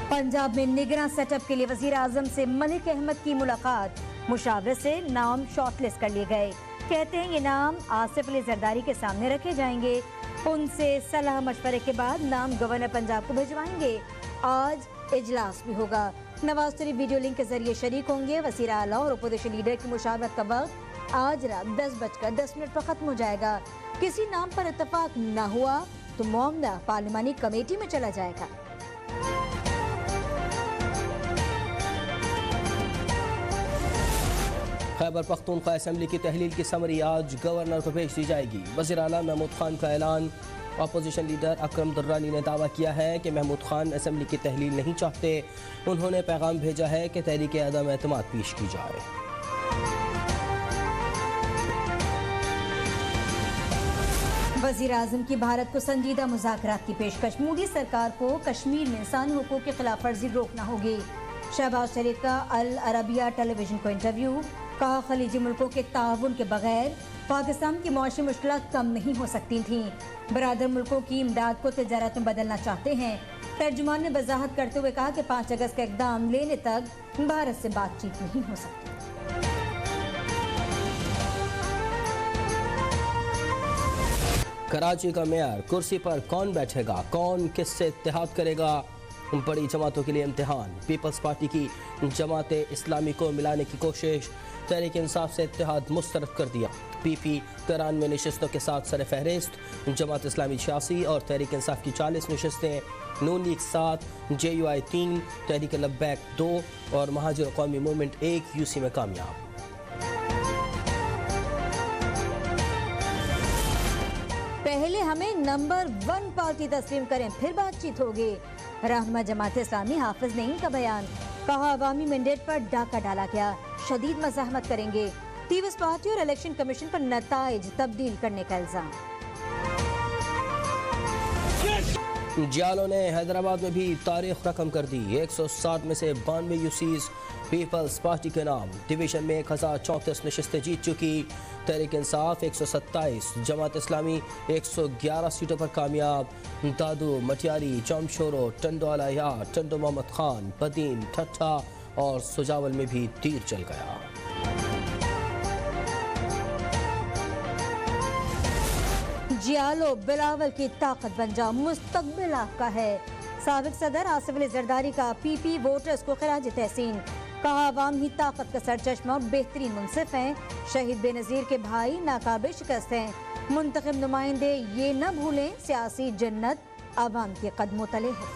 पंजाब में निगरान सेटअप के लिए वजीर आजम से मलिक अहमद की मुलाकात, मुशावरत से नाम शॉर्टलिस्ट कर लिए गए। कहते हैं ये नाम आसिफ अली जरदारी के सामने रखे जाएंगे। उनसे सलाह मशवरे के बाद नाम गवर्नर पंजाब को भिजवाएंगे। आज इजलास भी होगा। नवाज शरीफ वीडियो लिंक के जरिए शरीक होंगे। वज़ीर आला और अपोजिशन लीडर की मुशावरत का वक्त आज रात 10:10 पर खत्म हो जाएगा। किसी नाम पर इत्तेफाक न हुआ तो मामला पार्लिमानी कमेटी में चला जाएगा। खैबर पख्तूनख्वा असेंबली की तहलील की समरी आज गवर्नर को भेज दी जाएगी। वज़ीर आला महमूद खान का ऐलान। अपोजिशन लीडर अकरम दुर्रानी ने दावा किया है कि महमूद खान असेंबली की तहलील नहीं चाहते। उन्होंने पैगाम भेजा है कि तहरीक अदम एतमाद पेश की जाए। वज़ीर आज़म की भारत को संजीदा मुज़ाकरात की पेशकश। मोदी सरकार को कश्मीर में इंसानी हुकूक की खिलाफ वर्जी रोकना होगी। शहबाज शरीफ का अल अरबिया टेलीविजन को इंटरव्यू। कहा खलीजी मुल्कों के ताउन के बगैर पाकिस्तान की मुआशी मुश्किलात कम नहीं हो सकती थीं। बरादर मुल्कों की इमदाद को तिजारत में बदलना चाहते हैं। तर्जुमान ने वजाहत करते हुए कहा कि 5 अगस्त का इक़दाम लेने तक भारत से बातचीत नहीं हो सकती। कराची का मेयर, कुर्सी पर कौन बैठेगा, कौन किससे इत्तेहाद करेगा, बड़ी जमातों के लिए इम्तिहान। पीपल्स पार्टी की जमात इस्लामी को मिलाने की कोशिश। तहरीक इंसाफ से इत्तेहाद मुस्तरद कर दिया। पीपी 93 नशिस्तों के साथ सर फहरिस्त। जमात इस्लामी 86 और तहरीक इंसाफ की 40 नशिस्तें। नून लीग 7, JUI 3, तहरीक लब्बैक 2 और महाजिर कौमी मूवमेंट 1 UC में कामयाब। पहले हमें नंबर 1 पार्टी तस्लीम करें, फिर बातचीत होगी। रहनुमा जमात इस्लामी हाफिज नईम का बयान। कहा अवामी मैंडेट पर डाका डाला गया, शदीद मज़ाहमत करेंगे। पीपल्स पार्टी और इलेक्शन कमीशन पर नताइज तब्दील करने का इल्जाम। जियालो ने हैदराबाद में भी तारीख रकम कर दी। 160 में से 92 UCs पीपल्स पार्टी के नाम। डिवीजन में 1034 नशिस्तें जीत चुकी। तहरीक इंसाफ 127, जमात इस्लामी 111 सीटों पर कामयाब। दादू, मटियारी, चमशोरो, टंडोला या टंडो मोहम्मद खान, बदीन, ठट्ठा और सुजावल में भी तीर चल गया। जियालो, बिलावल की ताकत बन जाओ, मुस्तकबिल आपका है। साबिक सदर आसिफ अली जरदारी का PP वोटर्स को खराज तहसीन। कहा अवाम ही ताकत का सरचश्मा और बेहतरीन मुनसिफ हैं। शहीद बेनज़ीर के भाई नाकाबिल शिकस्त हैं। मुंतखब नुमाइंदे ये न भूलें, सियासी जन्नत अवाम के कदमों तले है।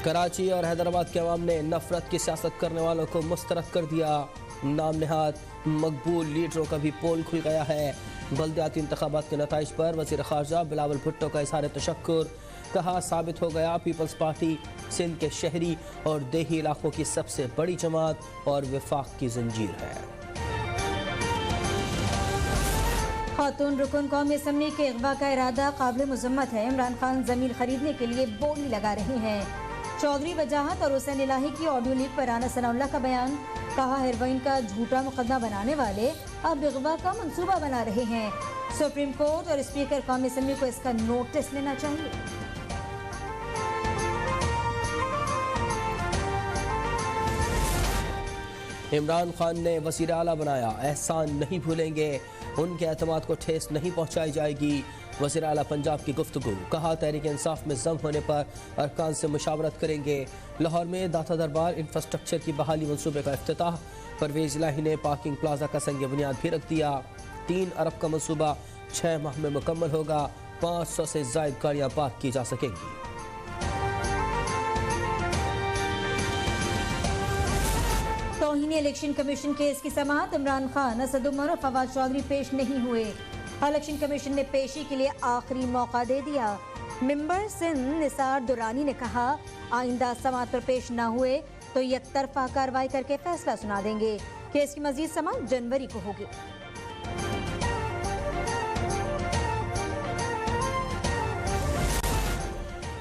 कराची और हैदराबाद के अवाम ने नफरत की सियासत करने वालों को मुस्तरद कर दिया। नाम नहाद मकबूल लीडरों का भी पोल खुल गया है। बल्दियाती इंतखाबात के नताइज पर वज़ीर ख़ारजा बिलावल भुट्टो का इज़हार तशक्कुर। कहा साबित हो गया पीपल्स पार्टी सिंध के शहरी और देही इलाकों की सबसे बड़ी जमात और विफाक की जंजीर है। खातून रुकन कौमी असम्बली के अगवा का इरादा काबिल मजम्मत है। इमरान खान जमीन खरीदने के लिए बोली लगा रही हैं। चौधरी वजाहत और हुसैन इलाही की ऑडियो लीक पर राना सनाउल्लाह का बयान। कहा हेरोइन का झूठा मुकदमा बनाने वाले अब अगवा का मंसूबा बना रहे हैं। सुप्रीम कोर्ट और स्पीकर कौमी असम्बली को इसका नोटिस लेना चाहिए। इमरान खान ने वज़ीर आला बनाया, एहसान नहीं भूलेंगे, उनके एतमाद को ठेस नहीं पहुँचाई जाएगी। वज़ीर आला पंजाब की गुफ्तगू। कहा तहरीक इंसाफ में जम होने पर अरकान से मुशावरत करेंगे। लाहौर में दाता दरबार इंफ्रास्ट्रक्चर की बहाली मनसूबे का इफ्तिताह। परवेज इलाही ने पार्किंग प्लाजा का संग बुनियाद भी रख दिया। 3 अरब का मनसूबा 6 माह में मुकम्मल होगा। 500 से ज़ायद गाड़ियाँ पार्क की जा सकेंगी। तौहीन इलेक्शन कमीशन केस की समाअत। इमरान खान, असद उमर और फवाद चौधरी पेश नहीं हुए। इलेक्शन कमीशन ने पेशी के लिए आखिरी मौका दे दिया। मेंबर सिंध निसार दुरानी ने कहा आइंदा समाअत पर पेश न हुए तो एक तरफा कार्रवाई करके फैसला सुना देंगे। केस की मजीद समाअत जनवरी को होगी।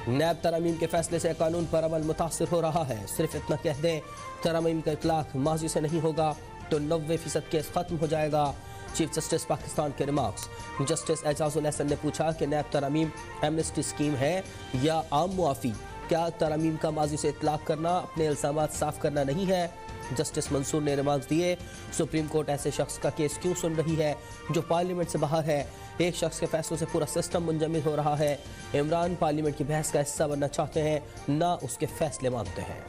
नैब तरमीम के फैसले से कानून पर अमल मुतासर हो रहा है। सिर्फ इतना कह दें तरमीम का इतलाक माजी से नहीं होगा तो 90% केस खत्म हो जाएगा। चीफ जस्टिस पाकिस्तान के रिमार्क्स। जस्टिस एजाजुल हसन ने पूछा कि नैब तरमीम एमनेस्टी स्कीम है या आम मुआफ़ी। क्या तरमीम का माजी से इतलाक करना अपने इल्जामात साफ करना नहीं है? जस्टिस मंसूर ने रिमांड दिए। सुप्रीम कोर्ट ऐसे शख्स का केस क्यों सुन रही है जो पार्लियामेंट से बाहर है? एक शख्स के फैसलों से पूरा सिस्टम मुंजमद हो रहा है। इमरान पार्लियामेंट की बहस का हिस्सा बनना चाहते हैं, ना उसके फैसले मानते हैं।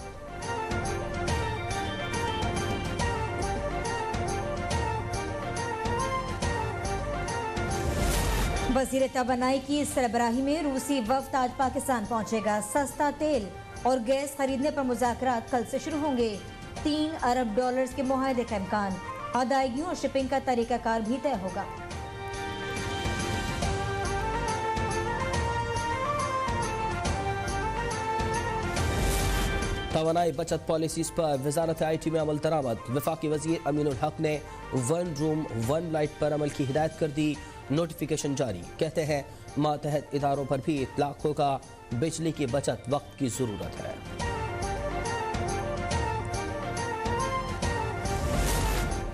वज़ीर तवानाई की सरबराही में रूसी वफ्द आज पाकिस्तान पहुंचेगा। सस्ता तेल और गैस खरीदने पर मुज़ाकरात कल से शुरू होंगे। $3 अरब के मुआहदे का इम्कान। अदायगियों और शिपिंग का तरीकाकार भी तय होगा। तवानाई बचत पॉलिसीज पर वजारत IT में अमल दरामद। वफाकी वजीर अमीनुल हक ने 1 रूम 1 लाइट पर अमल की हिदायत कर दी। नोटिफिकेशन जारी। कहते हैं मातहत इदारों पर भी इतलाक होगा। बिजली की बचत वक्त की जरूरत है।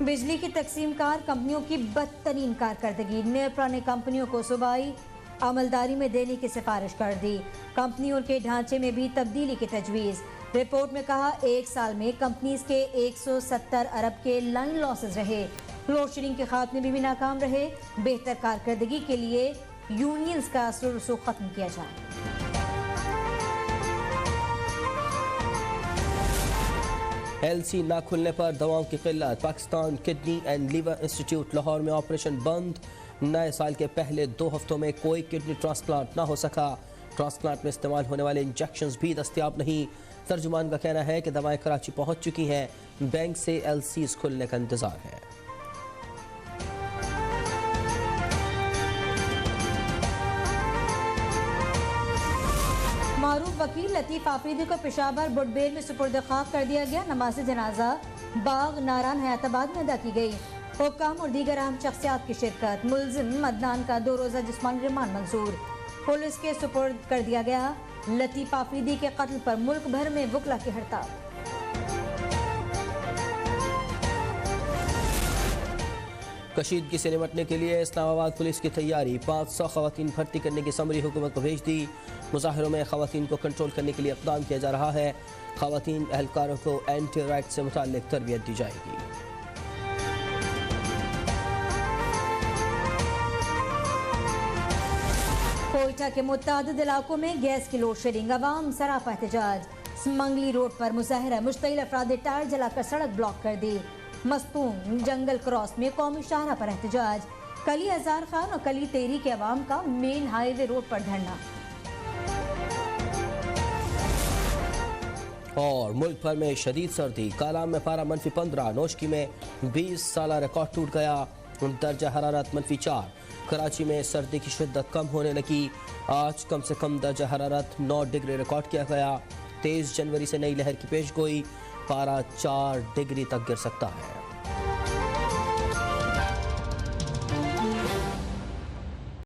बिजली की तकसीम कार कंपनियों की बदतरीन कारकर्दगी। नेपरा ने कंपनियों को सूबाई अमलदारी में देने की सिफारिश कर दी। कंपनियों के ढांचे में भी तब्दीली की तजवीज़। रिपोर्ट में कहा 1 साल में कंपनीज के 170 अरब के लाइन लॉसेस रहे। लोड शेडिंग के खात्मे में भी नाकाम रहे। बेहतर कारकर्दगी के लिए यूनियंस का असर रसूख खत्म किया जाए। LC ना खुलने पर दवाओं की किल्लत। Pakistan kidney and liver institute Lahore में ऑपरेशन बंद। नए साल के पहले 2 हफ्तों में कोई किडनी ट्रांसप्लांट ना हो सका। ट्रांसप्लांट में इस्तेमाल होने वाले इंजेक्शंस भी दस्तयाब नहीं। तर्जुमान का कहना है कि दवाएं कराची पहुंच चुकी हैं। बैंक से LCs खुलने का इंतजार है। मारूफ वकील लतीफ आफरीदी को पेशावर बुडबेल में सुपुर्द खाक कर दिया गया। नमाज जनाजा बाग नारान हयाताबाद में अदा की गई। हुक्काम और दीगर अहम शख्सियात की शिरकत। मुल्जिम अदनान का 2 रोज़ा जिस्मानी रिमांड मंजूर। पुलिस के सुपुर्द कर दिया गया। लतीफ आफरीदी के कत्ल पर मुल्क भर में वकला की हड़ताल। कशीदगी से निपटने के लिए इस्लामाबाद पुलिस की तैयारी। 500 खवातीन भर्ती करने की समरी हुकूमत को भेज दी। मुजाहिरों में खवातीन को कंट्रोल करने के लिए इक़दाम किया जा रहा है। खवातीन एहलकारों को एंटी राइट से मुताल्लिक तरबियत दी जाएगी। कोयटा के मुतादिद इलाकों में गैस की लोड शेडिंग। अवाम सरापा एहतजाज। मंगली रोड पर मुजाहिरा। मुश्तइल अफराद ने टायर जलाकर सड़क ब्लॉक कर दी। मस्तूम जंगल क्रॉस में कौमी शाहरा पर एहतजाज। कली हजार खान और कली तेरी के अवाम का मेन हाईवे रोड पर धरना। और मुल्क भर में शदीद सर्दी। कालाम में पारा -15। नौशकी में 20 साला रिकॉर्ड टूट गया। दर्जा हरारत -4। कराची में सर्दी की शिद्दत कम होने लगी। आज कम से कम दर्जा हरारत 9 डिग्री रिकॉर्ड किया गया। 23 जनवरी से नई लहर की पेशगोई। पारा 4 डिग्री तक गिर सकता है।